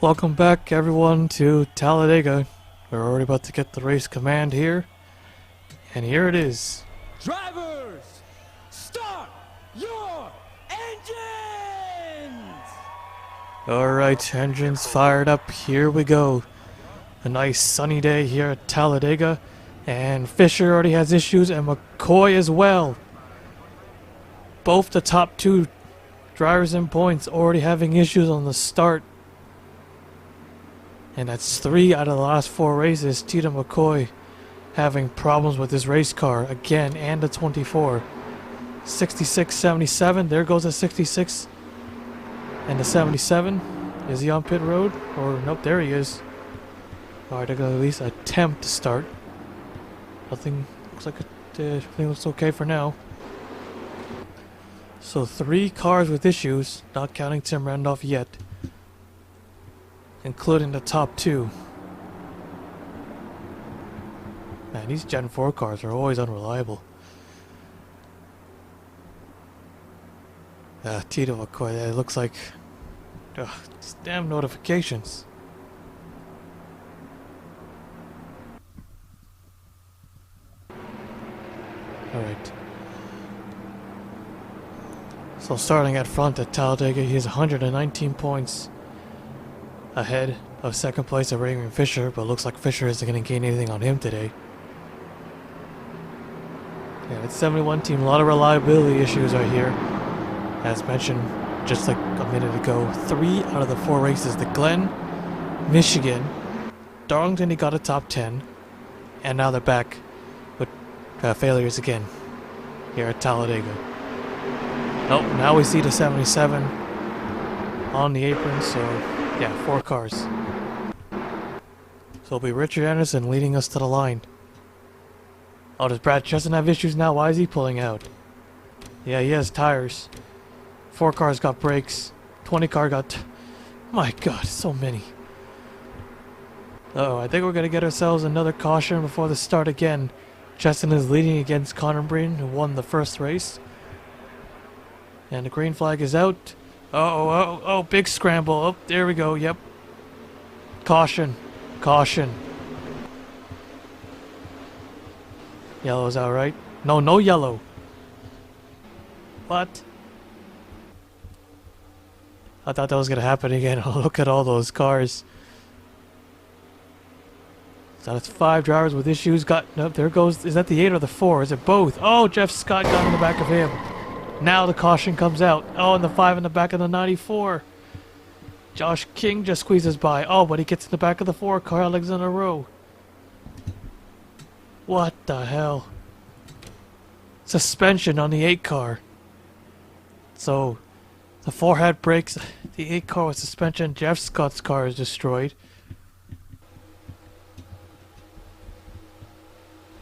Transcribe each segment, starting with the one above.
Welcome back everyone to Talladega. We're already about to get the race command here. And here it is. Drivers, start your engines! Alright, engines fired up. Here we go. A nice sunny day here at Talladega. And Fisher already has issues and McCoy as well. Both the top two drivers in points already having issues on the start. And that's 3 out of the last 4 races. Tito McCoy having problems with his race car again, and the 24. 66, 77. There goes the 66. And the 77. Is he on pit road? Or nope, there he is. Alright, they're gonna at least attempt to start. Nothing looks like everything looks okay for now. So 3 cars with issues, not counting Tim Randolph yet. Including the top 2. Man, these Gen 4 cars are always unreliable. Tito McCoy, it looks like... these damn notifications. Alright. So starting at front at Talladega, he has 119 points. Ahead of second place at Raymond Fisher, but looks like Fisher isn't going to gain anything on him today. Yeah, it's 71 team, a lot of reliability issues right here. As mentioned just like a minute ago, 3 out of the 4 races, the Glen, Michigan, Darlington he got a top 10, and now they're back with failures again here at Talladega. Nope, now we see the 77 on the apron, so yeah, 4 cars. So it'll be Richard Anderson leading us to the line. Oh, does Brad Chesson have issues now? Why is he pulling out? Yeah, he has tires. 4 cars got brakes. 20 car got... My god, so many. Uh-oh, I think we're gonna get ourselves another caution before the start again. Chesson is leading against Connor Breen, who won the first race. And the green flag is out. Oh, big scramble. Oh, there we go, yep. Caution. Caution. Yellow's out, right? No, no yellow. What? I thought that was gonna happen again. Oh, look at all those cars. So that's 5 drivers with issues. Nope, there goes. Is that the 8 or the 4? Is it both? Oh, Jeff Scott got in the back of him. Now the caution comes out. Oh, and the 5 in the back of the 94. Josh King just squeezes by. Oh, but he gets in the back of the 4 car. Alexander Rowe. What the hell? Suspension on the 8 car. So, the 4 had brakes. The 8 car with suspension. Jeff Scott's car is destroyed.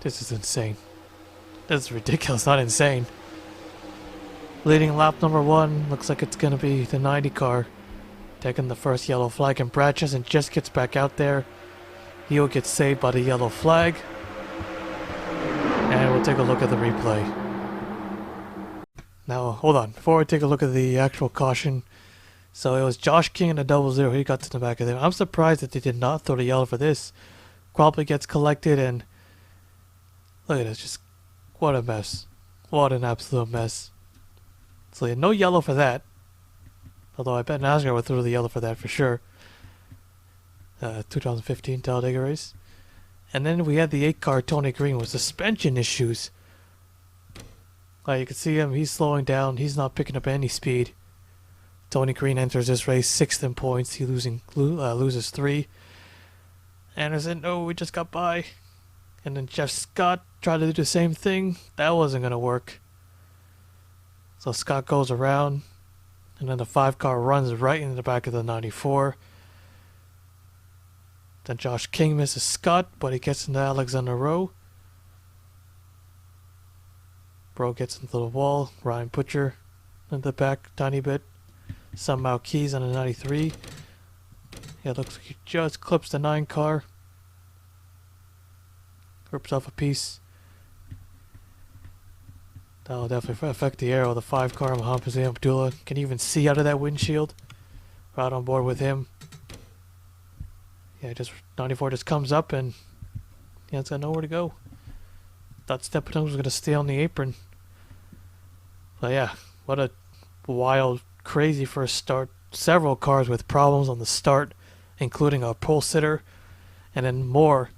This is insane. This is ridiculous, not insane. Leading lap number 1, looks like it's going to be the 90 car. Taking the first yellow flag, and Brad Chesson just gets back out there. He'll get saved by the yellow flag. And we'll take a look at the replay. Now, hold on. Before we take a look at the actual caution. So it was Josh King in the 00. He got to the back of them. I'm surprised that they did not throw the yellow for this. Probably gets collected, and look at this. Just what a mess. What an absolute mess. So yeah, no yellow for that. Although I bet NASCAR would throw the yellow for that for sure. 2015 Talladega race. And then we had the 8 car Tony Green with suspension issues. Like you can see him, he's slowing down. He's not picking up any speed. Tony Green enters this race 6th in points. He loses 3. Anderson, oh, we just got by. And then Jeff Scott tried to do the same thing. That wasn't going to work. So Scott goes around, and then the 5 car runs right into the back of the 94. Then Josh King misses Scott, but he gets into Alexander Rowe. Rowe gets into the wall. Ryan Butcher in the back tiny bit. Somehow Keys on the 93. Yeah, looks like he just clips the 9 car. Rips off a piece. That'll definitely affect the aero. The 5 car Mohamed Abdullah can even see out of that windshield. Right on board with him. Yeah, just 94 just comes up and yeah, it's got nowhere to go. Thought Steppenwolf was gonna stay on the apron. But yeah, what a wild, crazy first start. Several cars with problems on the start, including a pole sitter, and then more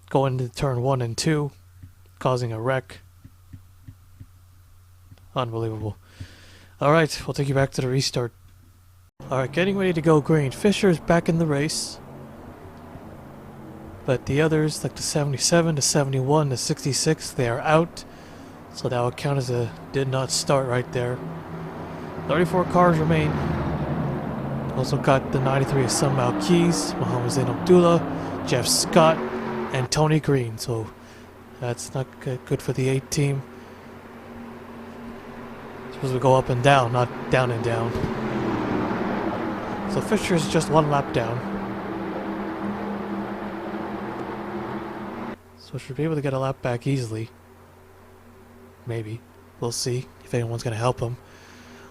going into turn 1 and 2, causing a wreck. Unbelievable. Alright, we'll take you back to the restart. Alright, getting ready to go green. Fisher's back in the race. But the others, like the 77, the 71, the 66, they are out. So that would count as a did not start right there. 34 cars remain. Also got the 93 of Sun Malkeys, Mohammed Zain Abdullah, Jeff Scott, and Tony Green. So that's not good for the 8 team. Supposed to go up and down, not down and down. So Fisher's just 1 lap down. So should be able to get a lap back easily. Maybe. We'll see if anyone's going to help him.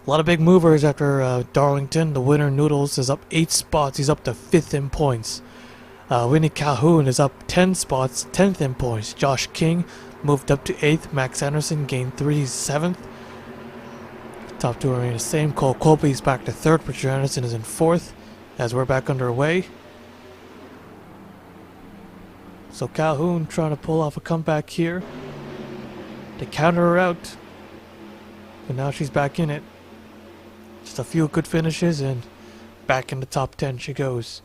A lot of big movers after Darlington. The winner, Noodles, is up 8 spots. He's up to 5th in points. Winnie Calhoun is up 10 spots, 10th in points. Josh King moved up to 8th. Max Anderson gained 3, he's 7th. Top 2 remain the same. Cole Colby's back to 3rd. Richard Anderson is in 4th as we're back underway. So Calhoun trying to pull off a comeback here. They counter her out. But now she's back in it. Just a few good finishes and back in the top 10 she goes.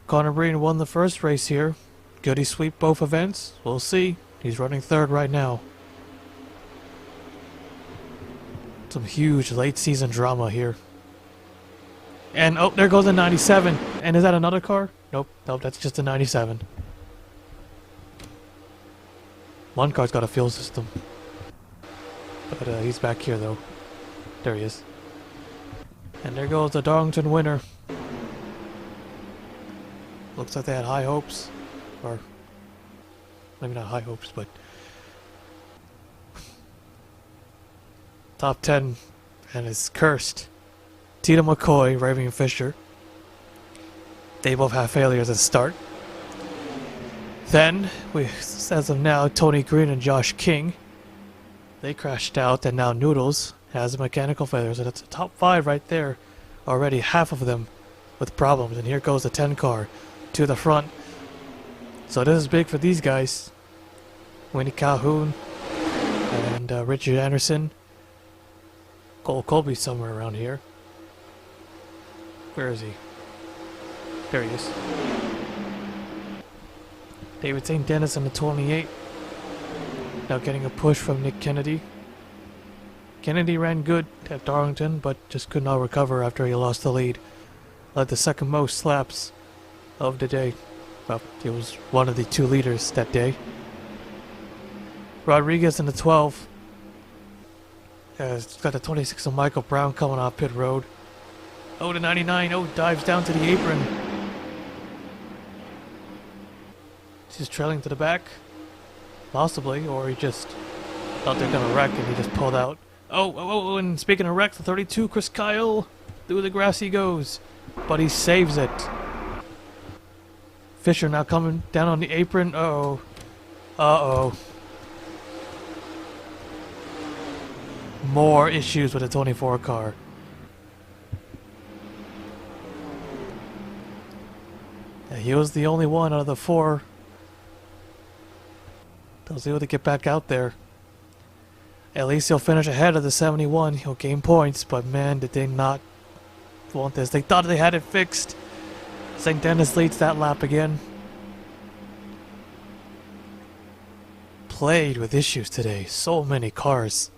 Connor Breen won the first race here. Could he sweep both events? We'll see. He's running 3rd right now. Some huge late season drama here. And oh, there goes the 97. And is that another car? Nope, that's just a 97. One car's got a fuel system. But he's back here though. There he is. And there goes the Darlington winner. Looks like they had high hopes. Or maybe not high hopes, but top 10 and is cursed. Tita McCoy, Raven and Fisher. They both have failures at the start. Then, as of now, Tony Green and Josh King. They crashed out, and now Noodles has mechanical failures. And it's a top 5 right there. Already half of them with problems. And here goes the 10 car to the front. So this is big for these guys. Winnie Calhoun and Richard Anderson. Cole Colby somewhere around here. Where is he? There he is. David St. Dennis in the 28. Now getting a push from Nick Kennedy. Kennedy ran good at Darlington, but just could not recover after he lost the lead. Led the second most laps of the day. Well, he was one of the 2 leaders that day. Rodriguez in the 12. It's got the 26 of Michael Brown coming off pit road. Oh, the 99. Oh, dives down to the apron. He's trailing to the back. Possibly, or he just thought they're gonna wreck and he just pulled out. Oh, and speaking of wrecks, the 32, Chris Kyle. Through the grass he goes. But he saves it. Fisher now coming down on the apron. Uh-oh. Uh-oh. More issues with the 24 car. Yeah, he was the only one out of the 4 that was able to get back out there. At least he'll finish ahead of the 71. He'll gain points, but man, did they not want this. They thought they had it fixed. St. Dennis leads that lap again. Played with issues today. So many cars.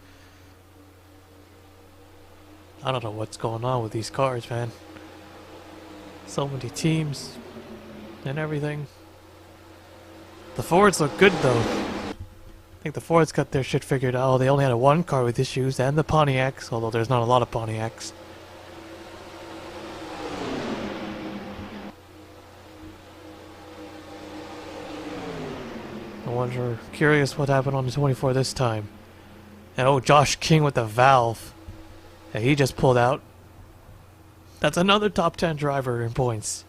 I don't know what's going on with these cars, man. So many teams and everything. The Fords look good though. I think the Fords got their shit figured out. They only had 1 car with issues, and the Pontiacs, although there's not a lot of Pontiacs. I wonder, curious what happened on the 24 this time. And oh, Josh King with the valve. Yeah, he just pulled out. That's another top 10 driver in points.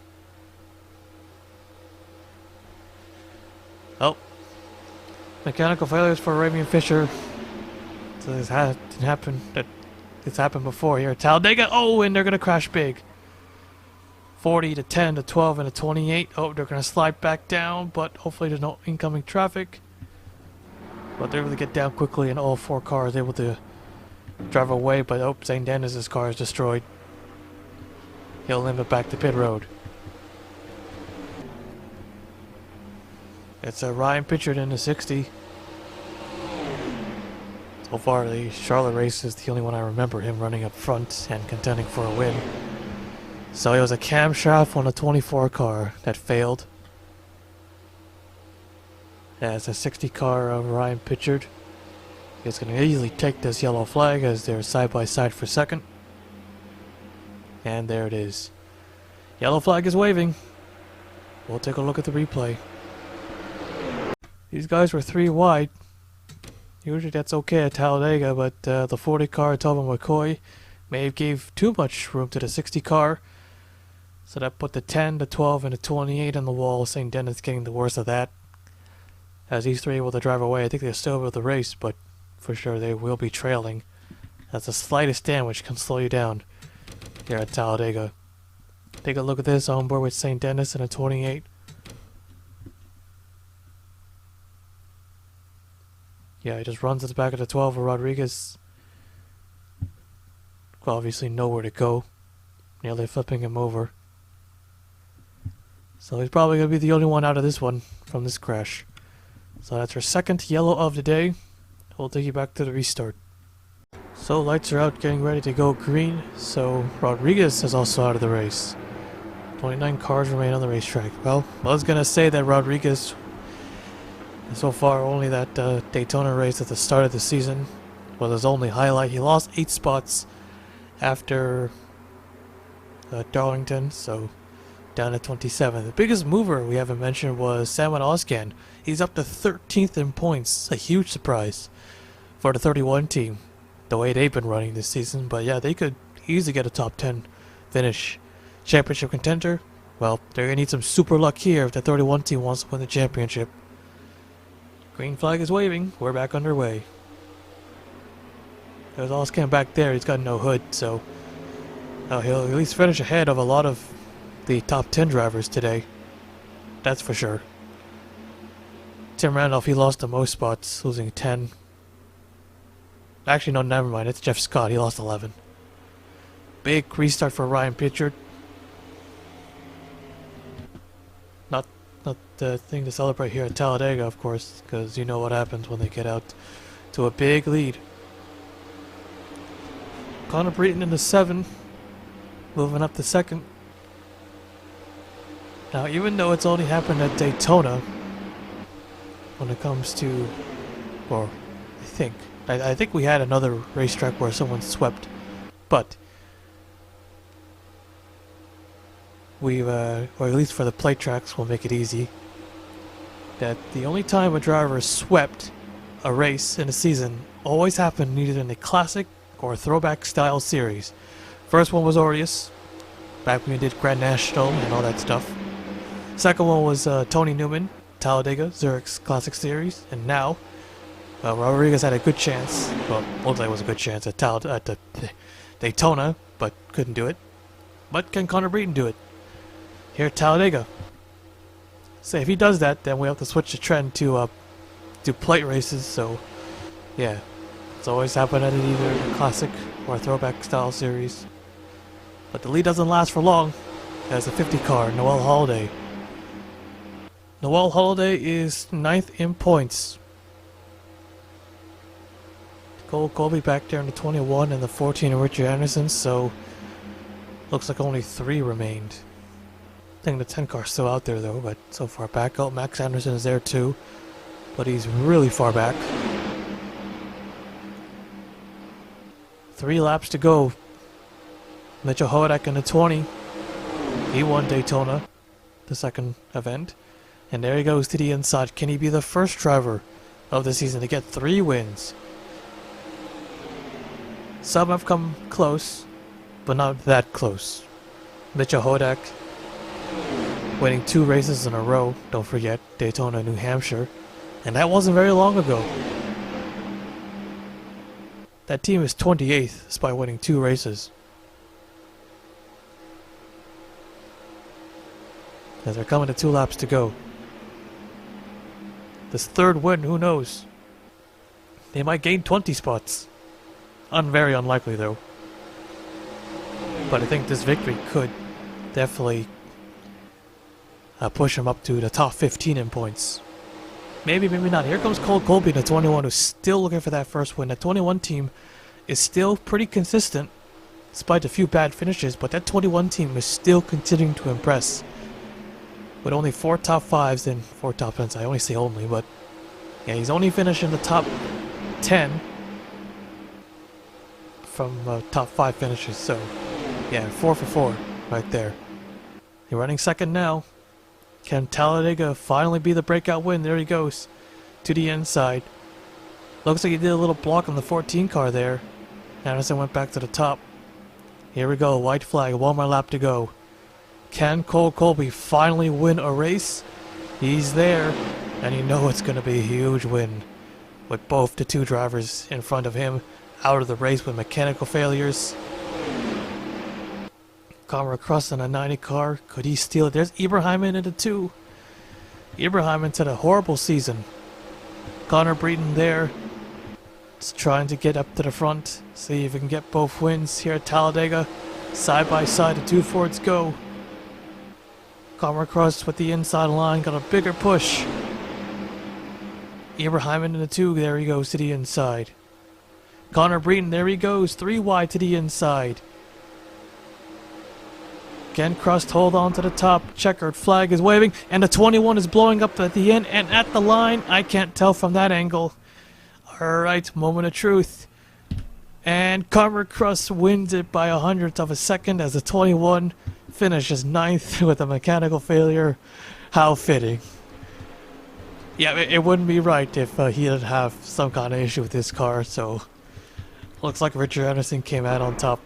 Mechanical failures for Raymond Fisher. So this didn't happen. It's happened before here at Talladega. Oh, and they're gonna crash big. 40 to 10 to 12 and a 28. Oh, they're gonna slide back down, but hopefully there's no incoming traffic. But they're able to get down quickly, and all 4 cars able to drive away. But oh, St. Dennis's car is destroyed. He'll limit back to pit road. It's Ryan Pitchard in the 60. So far, the Charlotte race is the only one I remember him running up front and contending for a win. So it was a camshaft on a 24 car that failed. As a 60 car of Ryan Pitchard. He's going to easily take this yellow flag as they're side by side for second. And there it is. Yellow flag is waving. We'll take a look at the replay. These guys were 3 wide. Usually that's okay at Talladega, but the 40 car, Tobin McCoy, may have gave too much room to the 60 car. So that put the 10, the 12, and the 28 on the wall. St. Denis getting the worst of that. As these 3 able to drive away, I think they're still able to race, but for sure they will be trailing. As the slightest damage can slow you down here at Talladega. Take a look at this on board with St. Denis and a 28. Yeah, he just runs at the back of the 12 of Rodriguez. Well, obviously nowhere to go. Nearly flipping him over. So he's probably going to be the only one out of this one from this crash. So that's our second yellow of the day. We'll take you back to the restart. So lights are out, getting ready to go green. So Rodriguez is also out of the race. 29 cars remain on the racetrack. Well, I was going to say that Rodriguez, so far only that Daytona race at the start of the season was his only highlight. He lost 8 spots after Darlington, so down to 27. The biggest mover we haven't mentioned was Salmon Oscan. He's up to 13th in points. A huge surprise for the 31 team, the way they've been running this season. But yeah, they could easily get a top 10 finish. Championship contender? Well, they're going to need some super luck here if the 31 team wants to win the championship. Green flag is waving. We're back underway. There's Oscan back there. He's got no hood, so he'll at least finish ahead of a lot of the top 10 drivers today. That's for sure. Tim Randolph, he lost the most spots, losing 10. Actually, no, never mind. It's Jeff Scott. He lost 11. Big restart for Ryan Pitchard. Not the thing to celebrate here at Talladega, of course, because you know what happens when they get out to a big lead. Connor Breton in the 7, moving up to second. Now, even though it's only happened at Daytona, when it comes to, or I think we had another racetrack where someone swept, but we've, or at least for the plate tracks, we'll make it easy, that the only time a driver swept a race in a season always happened either in a classic or a throwback style series. First one was Aureus, back when we did Grand National and all that stuff. Second one was Tony Newman, Talladega, Zurich's Classic Series, and now Rodriguez had a good chance. Well, looks like it was a good chance at the Daytona, but couldn't do it. But can Connor Breton do it here at Talladega? So if he does that, then we have to switch the trend to plate races. So yeah, it's always happened at either a classic or a throwback style series. But the lead doesn't last for long. There's a 50 car, Noel Holiday. Noel Holiday is 9th in points. Cole Colby back there in the 21 and the 14 of Richard Anderson, so looks like only 3 remained. I think the 10 car's still out there though, but so far back. Oh, Max Anderson is there too, but he's really far back. 3 laps to go. Mitchell Hodak in the 20. He won Daytona, the second event. And there he goes to the inside. Can he be the first driver of the season to get 3 wins? Some have come close, but not that close. Mitchell Hodak winning 2 races in a row, don't forget, Daytona, New Hampshire. And that wasn't very long ago. That team is 28th despite winning 2 races. As they're coming to 2 laps to go. This 3rd win, who knows? They might gain 20 spots. Very unlikely though. But I think this victory could definitely push them up to the top 15 in points. Maybe, maybe not. Here comes Cole Colby, the 21, who's still looking for that first win. The 21 team is still pretty consistent, despite a few bad finishes, but that 21 team is still continuing to impress. With only 4 top 5s and 4 top 10s. I only say only, but yeah, he's only finished in the top 10 from top 5 finishes, so yeah, 4 for 4 right there. You're running second now. Can Talladega finally be the breakout win? There he goes to the inside. Looks like he did a little block on the 14 car there. Anderson went back to the top. Here we go, white flag, 1 more lap to go. Can Cole Colby finally win a race? He's there, and you know it's going to be a huge win. With both the 2 drivers in front of him out of the race with mechanical failures. Connor Cross in a 90 car. Could he steal it? There's Ibrahim in the 2. Ibrahim had a horrible season. Connor Breeden there. Just trying to get up to the front. See if he can get both wins here at Talladega. Side by side, the 2 Fords go. Connor Cross with the inside line. Got a bigger push. Ibrahim in the 2. There he goes to the inside. Connor Breeden, there he goes. 3 wide to the inside. Again, Crust hold on to the top. Checkered flag is waving, and the 21 is blowing up at the end and at the line. I can't tell from that angle. Alright, moment of truth. And Connor Crust wins it by 100th of a second as the 21 finishes 9th with a mechanical failure. How fitting. Yeah, it wouldn't be right if he didn't have some kind of issue with his car, so looks like Richard Anderson came out on top.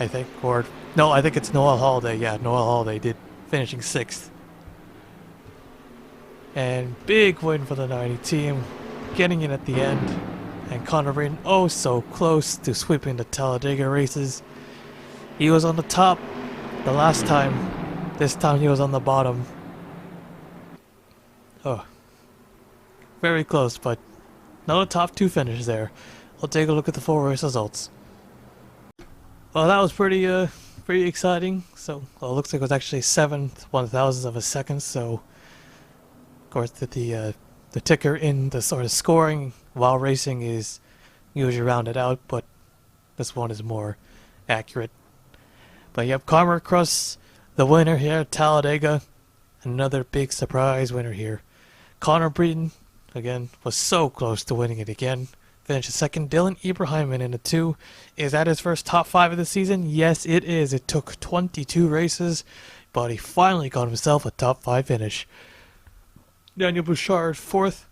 I think, or no, I think it's Noel Holiday. Yeah, Noel Holiday did, finishing 6th. And big win for the 90 team, getting in at the end. And Connor Breeden, oh so close to sweeping the Talladega races. He was on the top the last time. This time he was on the bottom. Oh, very close, but no top 2 finish there. We'll take a look at the 4 race results. Well, that was pretty exciting. So, well, it looks like it was actually 7th 1,000th of a second. So, of course, the ticker in the sort of scoring while racing is usually rounded out, but this one is more accurate. But yep, Connor Cross, the winner here at Talladega. Another big surprise winner here. Connor Breeden, again, was so close to winning it again. Finished 2nd. Dylan Ibrahim in the 2. Is that his first top 5 of the season? Yes, it is. It took 22 races, but he finally got himself a top 5 finish. Daniel Bouchard 4th.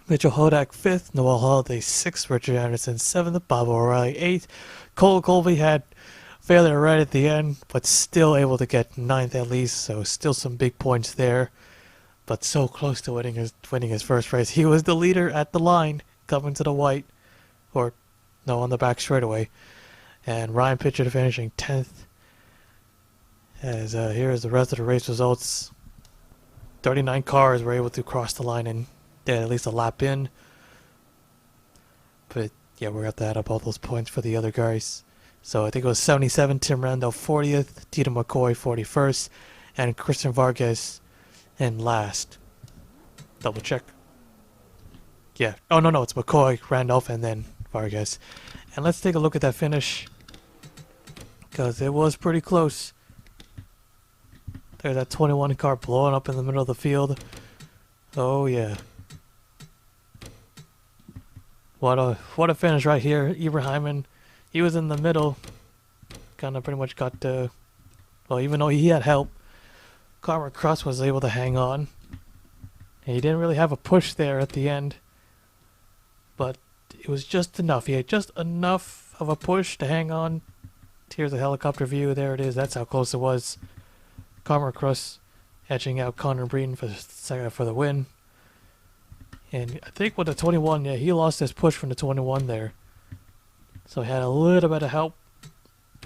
Mitchell Hodak 5th. Noel Holiday 6th. Richard Anderson 7th. Bob O'Reilly 8th. Cole Colby had failure right at the end, but still able to get 9th at least, so still some big points there. But so close to winning his first race. He was the leader at the line, coming to the white, or no, on the back straightaway. And Ryan Pitcher finishing 10th. As here is the rest of the race results. 39 cars were able to cross the line and get at least a lap in. But yeah, we're going to add up all those points for the other guys. So I think it was 77, Tim Randall 40th, Tito McCoy 41st, and Christian Vargas in last. Double check. Yeah. Oh, no, it's McCoy, Randolph, and then Vargas. And let's take a look at that finish, because it was pretty close. There's that 21 car blowing up in the middle of the field. Oh, yeah. What a finish right here. Ibrahim, he was in the middle. Kind of pretty much got well, even though he had help, Connor Cross was able to hang on. And he didn't really have a push there at the end. But it was just enough. He had just enough of a push to hang on. Here's a helicopter view. There it is. That's how close it was. Connor Cross edging out Connor Breen for the win. And I think with the 21, yeah, he lost his push from the 21 there. So he had a little bit of help.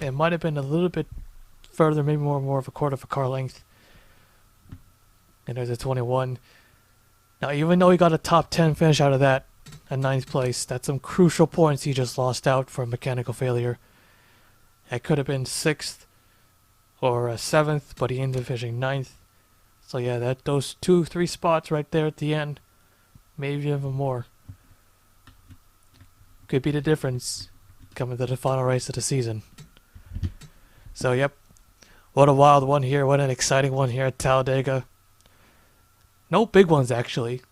It might have been a little bit further, maybe more of a quarter of a car length. And there's a 21. Now, even though he got a top 10 finish out of that, at 9th place, that's some crucial points he just lost out for mechanical failure. It could have been 6th or 7th, but he ended up finishing 9th. So yeah, those 2-3 spots right there at the end, maybe even more, could be the difference coming to the final race of the season. So yep, what a wild one here, what an exciting one here at Talladega. No big ones actually,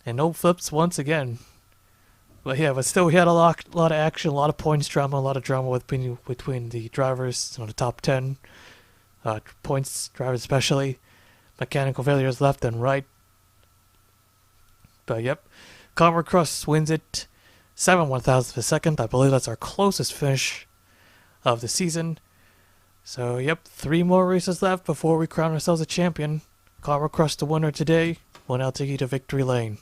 and no flips once again. But yeah, but still we had a lot of action, a lot of points drama, a lot of drama between the drivers on the top 10. Points drivers especially. Mechanical failures left and right. But yep, Conrad Cross wins it 7/1000 of a second. I believe that's our closest finish of the season. So yep, 3 more races left before we crown ourselves a champion. Conrad Cross the winner today, went out to eat a victory lane.